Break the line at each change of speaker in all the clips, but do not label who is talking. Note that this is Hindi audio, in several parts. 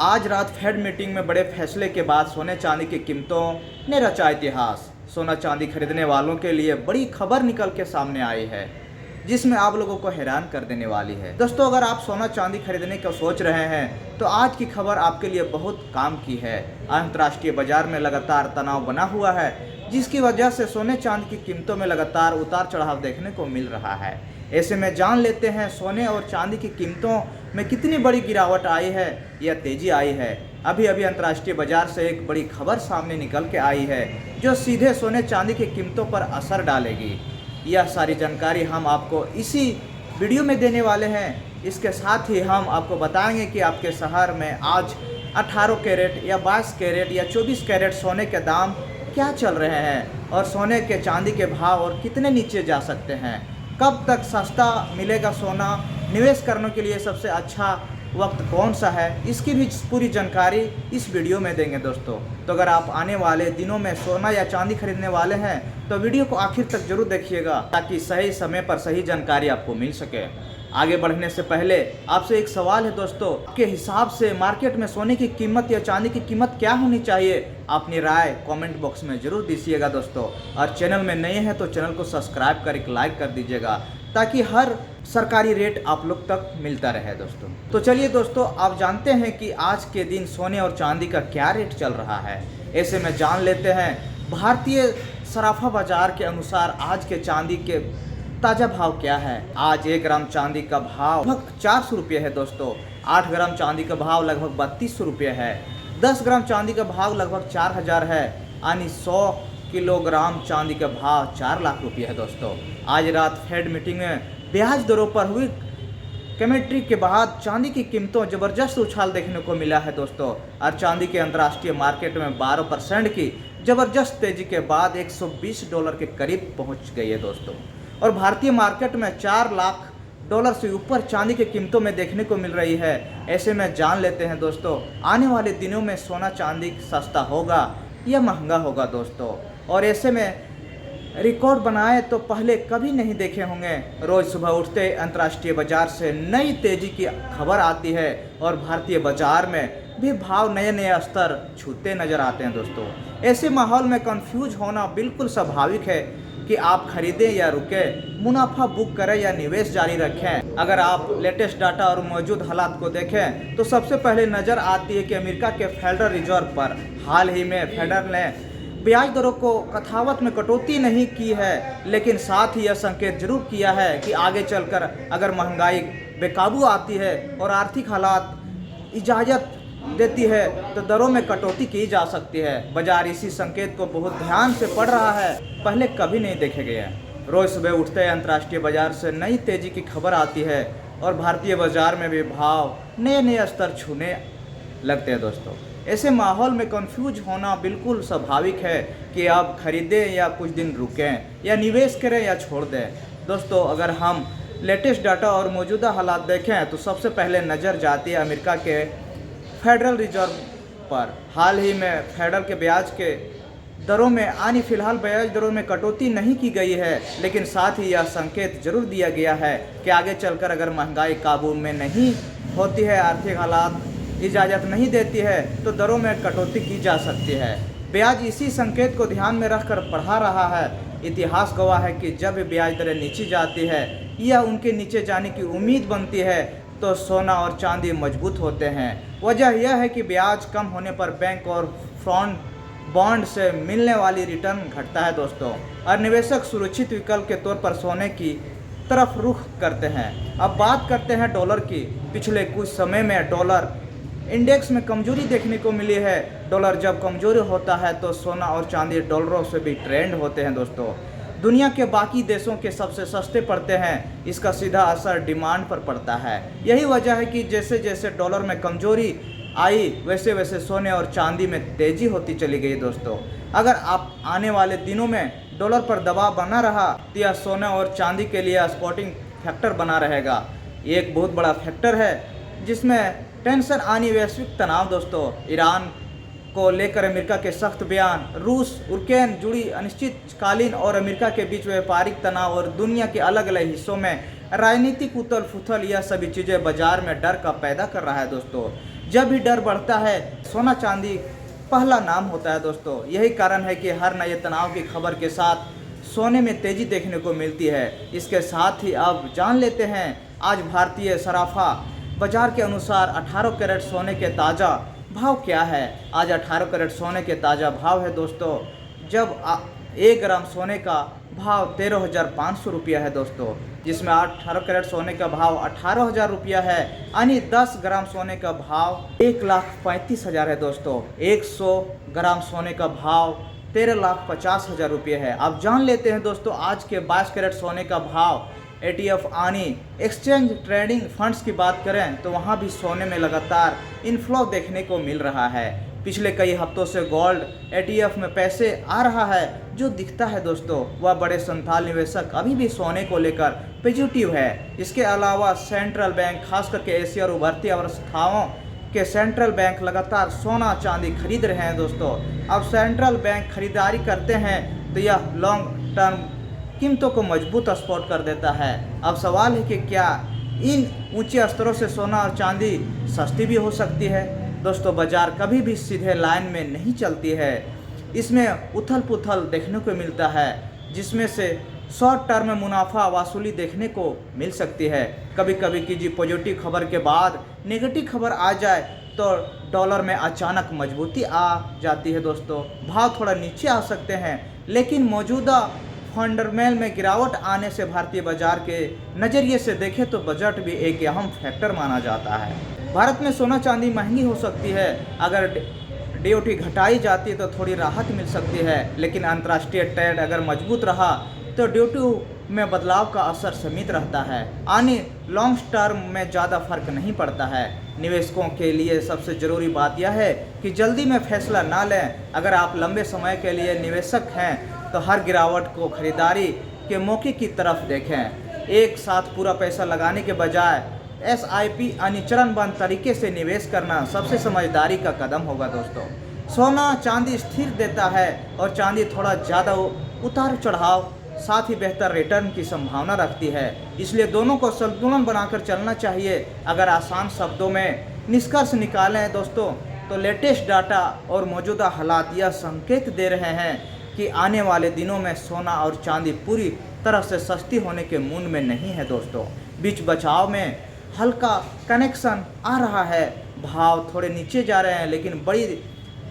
आज रात फेड मीटिंग में बड़े फैसले के बाद सोने चांदी की कीमतों ने रचा इतिहास। सोना चांदी खरीदने वालों के लिए बड़ी खबर निकल के सामने आई है, जिसमें आप लोगों को हैरान कर देने वाली है। दोस्तों, अगर आप सोना चांदी खरीदने का सोच रहे हैं तो आज की खबर आपके लिए बहुत काम की है। अंतर्राष्ट्रीय बाजार में लगातार तनाव बना हुआ है, जिसकी वजह से सोने चांदी की कीमतों में लगातार उतार चढ़ाव देखने को मिल रहा है। ऐसे में जान लेते हैं सोने और चांदी की कीमतों में कितनी बड़ी गिरावट आई है या तेजी आई है। अभी अंतर्राष्ट्रीय बाजार से एक बड़ी खबर सामने निकल के आई है, जो सीधे सोने चांदी की कीमतों पर असर डालेगी। यह सारी जानकारी हम आपको इसी वीडियो में देने वाले हैं। इसके साथ ही हम आपको बताएंगे कि आपके शहर में आज 18 कैरेट या 22 कैरेट या 24 कैरेट सोने के दाम क्या चल रहे हैं और सोने के चांदी के भाव और कितने नीचे जा सकते हैं। कब तक सस्ता मिलेगा सोना, निवेश करने के लिए सबसे अच्छा वक्त कौन सा है, इसकी भी पूरी जानकारी इस वीडियो में देंगे दोस्तों। तो अगर आप आने वाले दिनों में सोना या चांदी खरीदने वाले हैं तो वीडियो को आखिर तक जरूर देखिएगा, ताकि सही समय पर सही जानकारी आपको मिल सके। आगे बढ़ने से पहले आपसे एक सवाल है दोस्तों, आपके हिसाब से मार्केट में सोने की कीमत या चांदी की कीमत क्या होनी चाहिए? अपनी राय कमेंट बॉक्स में जरूर दीजिएगा दोस्तों। और चैनल में नए हैं तो चैनल को सब्सक्राइब कर एक लाइक कर दीजिएगा, ताकि हर सरकारी रेट आप लोग तक मिलता रहे दोस्तों। तो चलिए दोस्तों, आप जानते हैं कि आज के दिन सोने और चांदी का क्या रेट चल रहा है। ऐसे में जान लेते हैं भारतीय सराफा बाजार के अनुसार आज के चांदी के ताज़ा भाव क्या है। आज 1 ग्राम चांदी का भाव लगभग 400 रुपये है दोस्तों। 8 ग्राम चांदी का भाव लगभग 3200 रुपये है। 10 ग्राम चांदी का भाव लगभग 4000 है, यानी 100 किलोग्राम चांदी का भाव 4 लाख रुपये है दोस्तों। आज रात फेड मीटिंग में ब्याज दरों पर हुई कमेंट्री के बाद चांदी की कीमतों जबरदस्त उछाल देखने को मिला है दोस्तों। और चांदी के अंतर्राष्ट्रीय मार्केट में 12% की जबरदस्त तेजी के बाद $120 के करीब पहुंच गई है दोस्तों। और भारतीय मार्केट में $4 लाख से ऊपर चांदी की कीमतों में देखने को मिल रही है। ऐसे में जान लेते हैं दोस्तों, आने वाले दिनों में सोना चांदी सस्ता होगा या महंगा होगा दोस्तों। और ऐसे में रिकॉर्ड बनाए तो पहले कभी नहीं देखे होंगे। रोज़ सुबह उठते अंतर्राष्ट्रीय बाजार से नई तेजी की खबर आती है और भारतीय बाजार में भी भाव नए स्तर छूते नजर आते हैं दोस्तों। ऐसे माहौल में कंफ्यूज होना बिल्कुल स्वाभाविक है कि आप खरीदें या रुकें, मुनाफा बुक करें या निवेश जारी रखें। अगर आप लेटेस्ट डाटा और मौजूद हालात को देखें तो सबसे पहले नज़र आती है कि अमेरिका के फेडरल रिजर्व पर हाल ही में फेडरल ने ब्याज दरों को यथावत में कटौती नहीं की है, लेकिन साथ ही यह संकेत जरूर किया है कि आगे चलकर अगर महंगाई बेकाबू आती है और आर्थिक हालात इजाज़त देती है तो दरों में कटौती की जा सकती है। बाजार इसी संकेत को बहुत ध्यान से पढ़ रहा है, पहले कभी नहीं देखे गए हैं। रोज़ सुबह उठते अंतर्राष्ट्रीय बाजार से नई तेजी की खबर आती है और भारतीय बाजार में भी भाव नए स्तर छूने लगते हैं दोस्तों। ऐसे माहौल में कंफ्यूज होना बिल्कुल स्वाभाविक है कि आप खरीदें या कुछ दिन रुकें या निवेश करें या छोड़ दें दोस्तों। अगर हम लेटेस्ट डाटा और मौजूदा हालात देखें तो सबसे पहले नज़र जाती है अमेरिका के फेडरल रिजर्व पर। हाल ही में फेडरल के ब्याज के दरों में फिलहाल ब्याज दरों में कटौती नहीं की गई है, लेकिन साथ ही यह संकेत जरूर दिया गया है कि आगे चलकर अगर महंगाई काबू में नहीं होती है, आर्थिक हालात इजाज़त नहीं देती है तो दरों में कटौती की जा सकती है। ब्याज इसी संकेत को ध्यान में रखकर बढ़ा रहा है। इतिहास गवाह है कि जब ब्याज दरें नीचे जाती है या उनके नीचे जाने की उम्मीद बनती है तो सोना और चांदी मजबूत होते हैं। वजह यह है कि ब्याज कम होने पर बैंक और बॉन्ड से मिलने वाली रिटर्न घटता है दोस्तों, और निवेशक सुरक्षित विकल्प के तौर पर सोने की तरफ रुख करते हैं। अब बात करते हैं डॉलर की। पिछले कुछ समय में डॉलर इंडेक्स में कमजोरी देखने को मिली है। डॉलर जब कमजोरी होता है तो सोना और चांदी डॉलरों से भी ट्रेंड होते हैं दोस्तों। दुनिया के बाकी देशों के सबसे सस्ते पड़ते हैं। इसका सीधा असर डिमांड पर पड़ता है। यही वजह है कि जैसे जैसे डॉलर में कमजोरी आई वैसे वैसे सोने और चांदी में तेजी होती चली गई दोस्तों। अगर आप आने वाले दिनों में डॉलर पर दबाव बना रहा तो यह सोने और चांदी के लिए सपोर्टिंग फैक्टर बना रहेगा। ये एक बहुत बड़ा फैक्टर है जिसमें टेंशन आनी, वैश्विक तनाव दोस्तों, ईरान को लेकर अमेरिका के सख्त बयान, रूस यूक्रेन जुड़ी अनिश्चितकालीन और अमेरिका के बीच व्यापारिक तनाव और दुनिया के अलग अलग हिस्सों में राजनीतिक उथल फुथल, यह सभी चीज़ें बाजार में डर का पैदा कर रहा है दोस्तों। जब भी डर बढ़ता है सोना चांदी पहला नाम होता है दोस्तों। यही कारण है कि हर नए तनाव की खबर के साथ सोने में तेजी देखने को मिलती है। इसके साथ ही अब जान लेते हैं आज भारतीय सराफा बाजार के अनुसार 18 कैरेट सोने के ताज़ा भाव क्या है। आज 18 कैरेट सोने के ताज़ा भाव है दोस्तों, जब 1 ग्राम सोने का भाव 13,500 रुपया है दोस्तों, जिसमें 18 कैरेट सोने का भाव 18,000 रुपया है, यानी 10 ग्राम सोने का भाव 1,35,000 है दोस्तों। 100 ग्राम सोने का भाव 13,50,000 रुपये है। अब जान लेते हैं दोस्तों आज के 22 कैरेट सोने का भाव। ETF यानी एक्सचेंज ट्रेडिंग फंड्स की बात करें तो वहाँ भी सोने में लगातार इनफ्लो देखने को मिल रहा है। पिछले कई हफ्तों से गोल्ड ETF में पैसे आ रहा है। जो दिखता है दोस्तों वह बड़े संथाल निवेशक अभी भी सोने को लेकर पॉजिटिव है। इसके अलावा सेंट्रल बैंक, खास करके एशिया और उभरती अवस्थाओं के सेंट्रल बैंक लगातार सोना चांदी खरीद रहे हैं दोस्तों। अब सेंट्रल बैंक खरीदारी करते हैं तो यह लॉन्ग टर्म कीमतों को मजबूत सपोर्ट कर देता है। अब सवाल है कि क्या इन ऊंचे स्तरों से सोना और चांदी सस्ती भी हो सकती है दोस्तों। बाजार कभी भी सीधे लाइन में नहीं चलती है, इसमें उथल पुथल देखने को मिलता है, जिसमें से शॉर्ट टर्म में मुनाफा वसूली देखने को मिल सकती है। कभी कभी की पॉजिटिव खबर के बाद नेगेटिव खबर आ जाए तो डॉलर में अचानक मजबूती आ जाती है दोस्तों। भाव थोड़ा नीचे आ सकते हैं, लेकिन मौजूदा फंडामेंटल में गिरावट आने से भारतीय बाजार के नज़रिए से देखें तो बजट भी एक अहम फैक्टर माना जाता है। भारत में सोना चांदी महंगी हो सकती है, अगर DOT घटाई जाती है तो थोड़ी राहत मिल सकती है, लेकिन अंतर्राष्ट्रीय ट्रेड अगर मजबूत रहा तो DOT में बदलाव का असर सीमित रहता है, यानी लॉन्ग टर्म में ज़्यादा फर्क नहीं पड़ता है। निवेशकों के लिए सबसे ज़रूरी बात यह है कि जल्दी में फैसला ना लें। अगर आप लंबे समय के लिए निवेशक हैं तो हर गिरावट को खरीदारी के मौके की तरफ देखें। एक साथ पूरा पैसा लगाने के बजाय SIP यानी चरणबद्ध तरीके से निवेश करना सबसे समझदारी का कदम होगा दोस्तों। सोना चांदी स्थिर देता है और चांदी थोड़ा ज़्यादा उतार चढ़ाव साथ ही बेहतर रिटर्न की संभावना रखती है, इसलिए दोनों को संतुलन बनाकर चलना चाहिए। अगर आसान शब्दों में निष्कर्ष निकालें दोस्तों तो लेटेस्ट डाटा और मौजूदा हालात यह संकेत दे रहे हैं कि आने वाले दिनों में सोना और चांदी पूरी तरह से सस्ती होने के मूड में नहीं है दोस्तों। बीच बचाव में हल्का कनेक्शन आ रहा है, भाव थोड़े नीचे जा रहे हैं, लेकिन बड़ी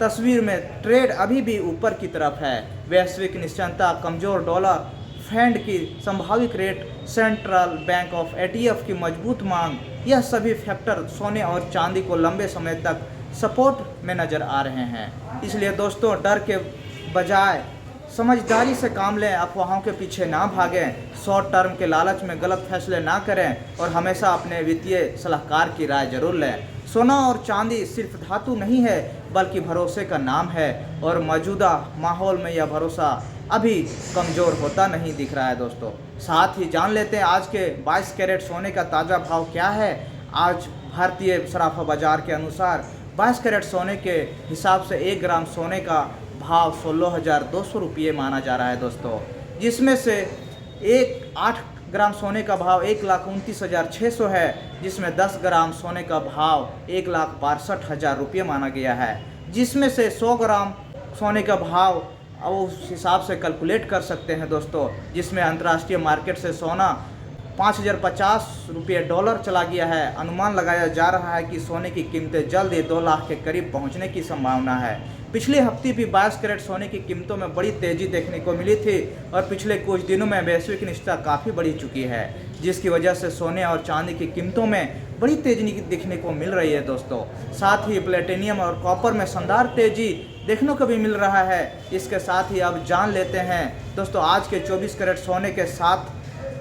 तस्वीर में ट्रेड अभी भी ऊपर की तरफ है। वैश्विक निश्चितता, कमज़ोर डॉलर, फेड की संभावित rate, central bank of ETF की मजबूत मांग, यह सभी फैक्टर सोने और चांदी को लंबे समय तक सपोर्ट में नज़र आ रहे हैं। इसलिए दोस्तों डर के बजाय समझदारी से काम लें, अफवाहों के पीछे ना भागें, शॉर्ट टर्म के लालच में गलत फैसले ना करें और हमेशा अपने वित्तीय सलाहकार की राय जरूर लें। सोना और चांदी सिर्फ धातु नहीं है बल्कि भरोसे का नाम है, और मौजूदा माहौल में यह भरोसा अभी कमज़ोर होता नहीं दिख रहा है दोस्तों। साथ ही जान लेते हैं आज के 22 कैरेट सोने का ताज़ा भाव क्या है। आज भारतीय सराफा बाजार के अनुसार 22 कैरेट सोने के हिसाब से 1 ग्राम सोने का भाव 16,200 रुपये माना जा रहा है दोस्तों, जिसमें से 8 ग्राम सोने का भाव 1,29,600 है, जिसमें 10 ग्राम सोने का भाव 1,62,000 रुपये माना गया है, जिसमें से 100 ग्राम सोने का भाव अब उस हिसाब से कैलकुलेट कर सकते हैं दोस्तों, जिसमें अंतर्राष्ट्रीय मार्केट से सोना 5,050 रुपये डॉलर चला गया है। अनुमान लगाया जा रहा है कि सोने की कीमतें जल्द ही 2 लाख के करीब पहुंचने की संभावना है। पिछले हफ्ते भी 22 कैरेट सोने की कीमतों में बड़ी तेज़ी देखने को मिली थी और पिछले कुछ दिनों में वैश्विक निश्चितता काफ़ी बढ़ी चुकी है, जिसकी वजह से सोने और चांदी की कीमतों में बड़ी तेज़ी देखने को मिल रही है दोस्तों। साथ ही प्लेटिनियम और कॉपर में शानदार तेज़ी देखने को भी मिल रहा है। इसके साथ ही अब जान लेते हैं दोस्तों आज के 24 कैरेट सोने के साथ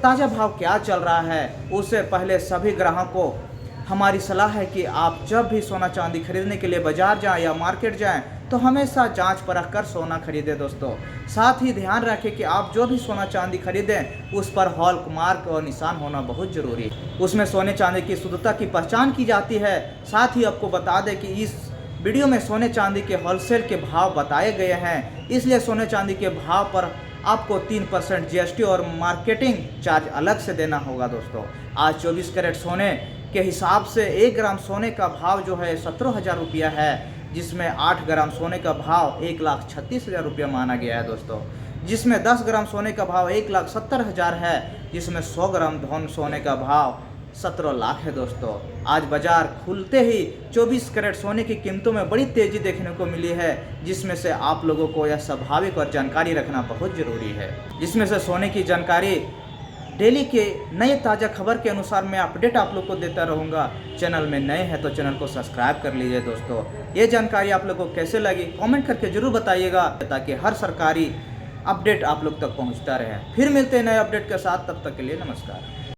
ताज़ा भाव क्या चल रहा है। उससे पहले सभी ग्राहकों को हमारी सलाह है कि आप जब भी सोना चांदी खरीदने के लिए बाजार जाएं या मार्केट जाएं तो हमेशा जांच परख कर सोना खरीदें दोस्तों। साथ ही ध्यान रखें कि आप जो भी सोना चांदी खरीदें उस पर हॉल मार्क और निशान होना बहुत ज़रूरी है। उसमें सोने चांदी की शुद्धता की पहचान की जाती है। साथ ही आपको बता दें कि इस वीडियो में सोने चांदी के होलसेल के भाव बताए गए हैं, इसलिए सोने चांदी के भाव पर आपको 3% GST और मार्केटिंग चार्ज अलग से देना होगा दोस्तों। आज 24 कैरेट सोने के हिसाब से 1 ग्राम सोने का भाव जो है 17,000 रुपया है, जिसमें 8 ग्राम सोने का भाव 1,36,000 रुपया माना गया है दोस्तों। जिसमें 10 ग्राम सोने का भाव 1,70,000 है, जिसमें 100 ग्राम धन सोने का भाव 17 लाख है दोस्तों। आज बाजार खुलते ही 24 कैरेट सोने की कीमतों में बड़ी तेज़ी देखने को मिली है, जिसमें से आप लोगों को यह स्वाभाविक और जानकारी रखना बहुत ज़रूरी है। जिसमें से सोने की जानकारी डेली के नए ताज़ा खबर के अनुसार मैं अपडेट आप लोग को देता रहूँगा। चैनल में नए हैं तो चैनल को सब्सक्राइब कर लीजिए दोस्तों। ये जानकारी आप लोगों को कैसे लगी कमेंट करके ज़रूर बताइएगा, ताकि हर सरकारी अपडेट आप लोग तक पहुँचता रहे। फिर मिलते हैं नए अपडेट के साथ, तब तक के लिए नमस्कार।